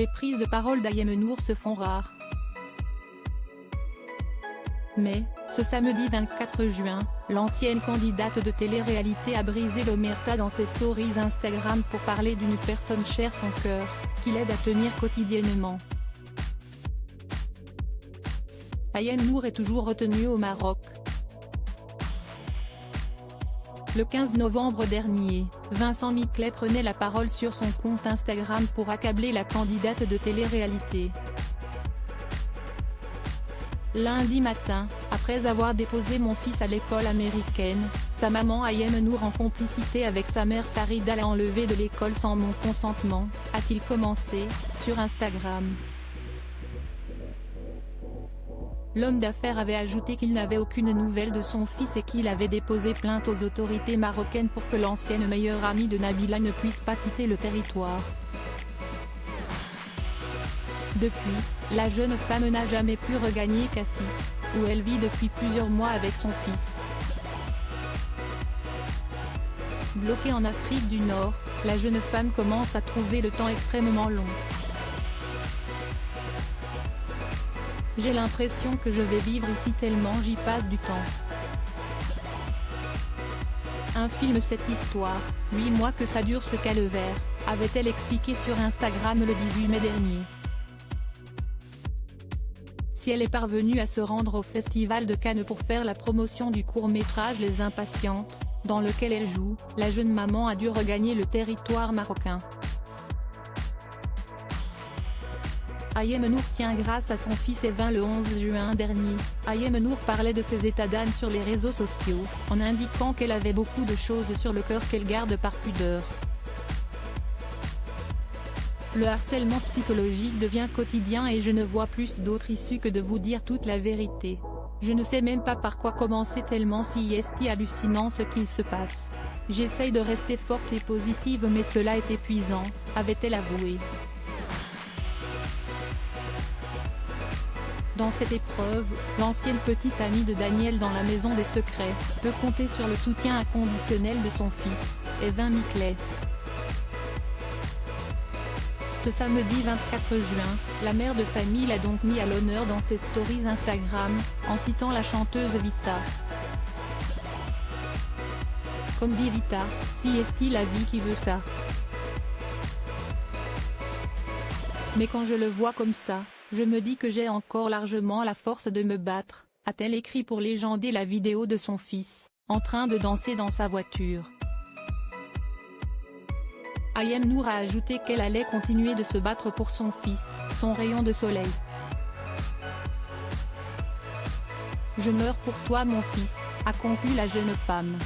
Les prises de parole d'Ayem Nour se font rares. Mais, ce samedi 24 juin, l'ancienne candidate de télé-réalité a brisé l'omerta dans ses stories Instagram pour parler d'une personne chère son cœur, qui l'aide à tenir quotidiennement. Ayem Nour est toujours retenue au Maroc. Le 15 novembre dernier, Vincent Miclet prenait la parole sur son compte Instagram pour accabler la candidate de télé-réalité. Lundi matin, après avoir déposé mon fils à l'école américaine, sa maman Ayem Nour en complicité avec sa mère Farida l'a enlevé de l'école sans mon consentement, a-t-il commencé, sur Instagram. L'homme d'affaires avait ajouté qu'il n'avait aucune nouvelle de son fils et qu'il avait déposé plainte aux autorités marocaines pour que l'ancienne meilleure amie de Nabila ne puisse pas quitter le territoire. Depuis, la jeune femme n'a jamais pu regagner Cassis, où elle vit depuis plusieurs mois avec son fils. Bloquée en Afrique du Nord, la jeune femme commence à trouver le temps extrêmement long. J'ai l'impression que je vais vivre ici tellement j'y passe du temps. Un film cette histoire, 8 mois que ça dure ce calvaire, avait-elle expliqué sur Instagram le 18 mai dernier. Si elle est parvenue à se rendre au Festival de Cannes pour faire la promotion du court-métrage Les Impatientes, dans lequel elle joue, la jeune maman a dû regagner le territoire marocain. Ayem Nour tient grâce à son fils et vint le 11 juin dernier. Ayem Nour parlait de ses états d'âme sur les réseaux sociaux, en indiquant qu'elle avait beaucoup de choses sur le cœur qu'elle garde par pudeur. Le harcèlement psychologique devient quotidien et je ne vois plus d'autre issue que de vous dire toute la vérité. Je ne sais même pas par quoi commencer tellement si est hallucinant ce qu'il se passe. J'essaye de rester forte et positive mais cela est épuisant, avait-elle avoué. Dans cette épreuve, l'ancienne petite amie de Daniel dans la Maison des Secrets, peut compter sur le soutien inconditionnel de son fils, Evin Miclet. Ce samedi 24 juin, la mère de famille l'a donc mis à l'honneur dans ses stories Instagram, en citant la chanteuse Vita. Comme dit Vita, si est la vie qui veut ça. Mais quand je le vois comme ça, je me dis que j'ai encore largement la force de me battre, a-t-elle écrit pour légender la vidéo de son fils, en train de danser dans sa voiture. Ayem Nour a ajouté qu'elle allait continuer de se battre pour son fils, son rayon de soleil. Je meurs pour toi mon fils, a conclu la jeune femme.